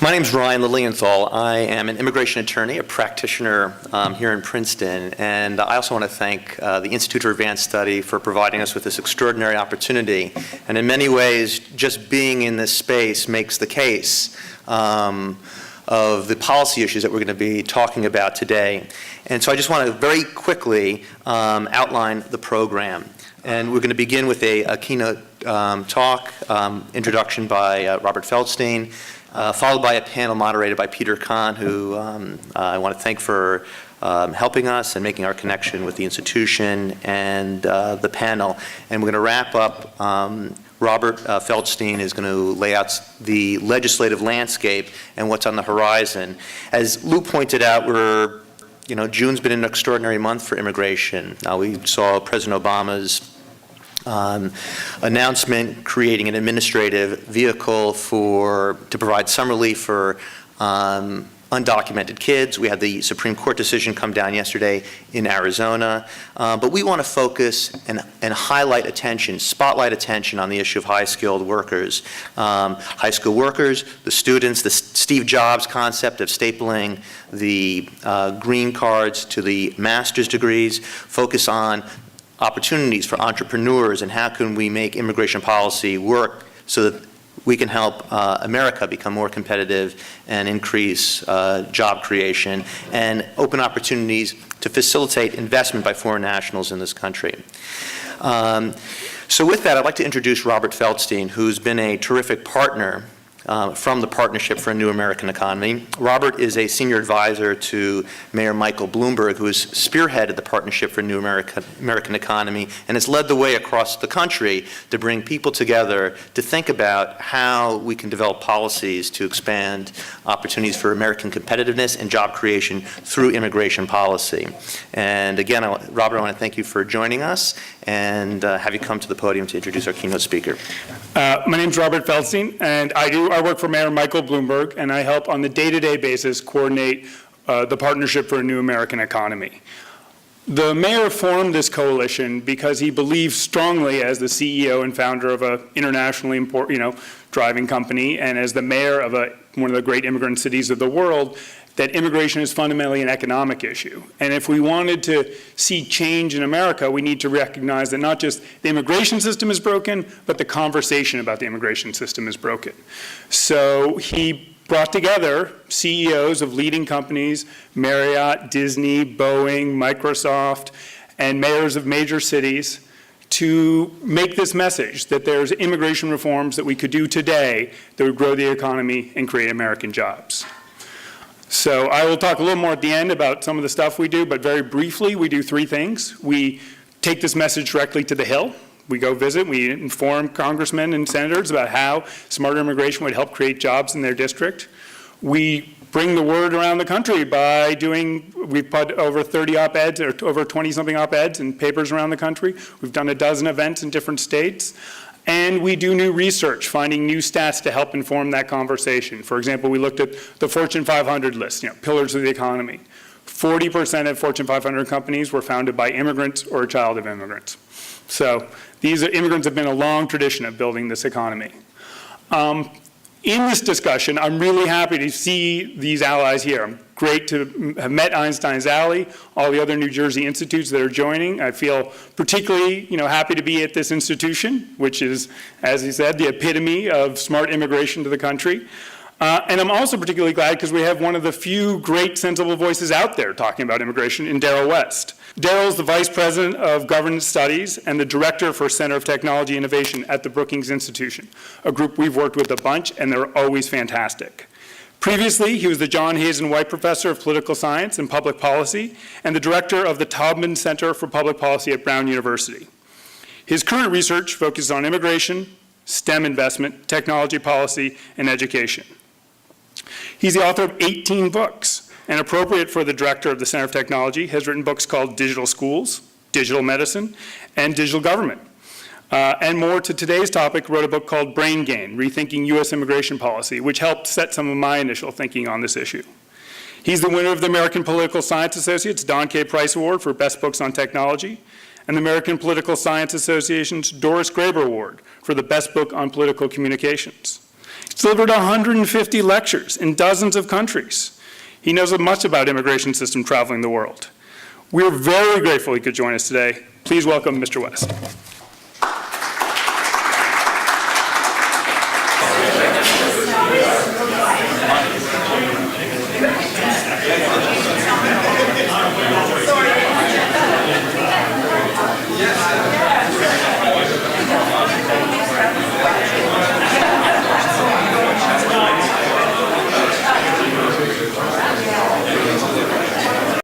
My name is Ryan Lilienthal. I am an immigration attorney, a practitioner here in Princeton, and I also want to thank the Institute for Advanced Study for providing us with this extraordinary opportunity. And in many ways, just being in this space makes the case of the policy issues that we're going to be talking about today. And so I just want to very quickly outline the program. And we're going to begin with a keynote talk, introduction by Robert Feldstein, followed by a panel moderated by Peter Kahn, who I want to thank for helping us and making our connection with the institution and the panel. And we're going to wrap up. Robert Feldstein is going to lay out the legislative landscape and what's on the horizon. As Lou pointed out, June's been an extraordinary month for immigration. We saw President Obama's announcement creating an administrative vehicle to provide some relief for undocumented kids. We had the Supreme Court decision come down yesterday in Arizona. But we want to focus and highlight attention, spotlight attention on the issue of high-skilled workers. High school workers, the students, the Steve Jobs concept of stapling the green cards to the master's degrees, focus on opportunities for entrepreneurs and how can we make immigration policy work so that we can help America become more competitive and increase job creation and open opportunities to facilitate investment by foreign nationals in this country. So with that, I'd like to introduce Robert Feldstein, who's been a terrific partner from the Partnership for a New American Economy. Robert is a senior advisor to Mayor Michael Bloomberg, who has spearheaded the Partnership for a New American Economy and has led the way across the country to bring people together to think about how we can develop policies to expand opportunities for American competitiveness and job creation through immigration policy. And again, Robert, I want to thank you for joining us and have you come to the podium to introduce our keynote speaker. My name's Robert Feldstein, and I work for Mayor Michael Bloomberg, and I help on the day-to-day basis coordinate the Partnership for a New American Economy. The mayor formed this coalition because he believes strongly, as the CEO and founder of an internationally important, driving company, and as the mayor of one of the great immigrant cities of the world, that immigration is fundamentally an economic issue. And if we wanted to see change in America, we need to recognize that not just the immigration system is broken, but the conversation about the immigration system is broken. So he brought together CEOs of leading companies, Marriott, Disney, Boeing, Microsoft, and mayors of major cities to make this message that there's immigration reforms that we could do today that would grow the economy and create American jobs. So I will talk a little more at the end about some of the stuff we do, but very briefly, we do three things. We take this message directly to the Hill. We go visit, we inform congressmen and senators about how smarter immigration would help create jobs in their district. We bring the word around the country by we've put over 30 op-eds or over 20-something op-eds in papers around the country. We've done a dozen events in different states. And we do new research, finding new stats to help inform that conversation. For example, we looked at the Fortune 500 list, pillars of the economy. 40% of Fortune 500 companies were founded by immigrants or a child of immigrants. So immigrants have been a long tradition of building this economy. In this discussion, I'm really happy to see these allies here. I'm great to have met Einstein's Alley, all the other New Jersey institutes that are joining. I feel particularly happy to be at this institution, which is, as he said, the epitome of smart immigration to the country. And I'm also particularly glad because we have one of the few great sensible voices out there talking about immigration in Darrell West. Darrell's the Vice President of Governance Studies and the Director for Center of Technology Innovation at the Brookings Institution, a group we've worked with a bunch, and they're always fantastic. Previously, he was the John Hazen White Professor of Political Science and Public Policy and the Director of the Taubman Center for Public Policy at Brown University. His current research focuses on immigration, STEM investment, technology policy, and education. He's the author of 18 books, and appropriate for the director of the Center of Technology, has written books called Digital Schools, Digital Medicine, and Digital Government. And more to today's topic, wrote a book called Brain Gain, Rethinking U.S. Immigration Policy, which helped set some of my initial thinking on this issue. He's the winner of the American Political Science Associates Don K. Price Award for Best Books on Technology, and the American Political Science Association's Doris Graber Award for the Best Book on Political Communications. He's delivered 150 lectures in dozens of countries. He knows much about immigration system traveling the world. We're very grateful he could join us today. Please welcome Mr. West.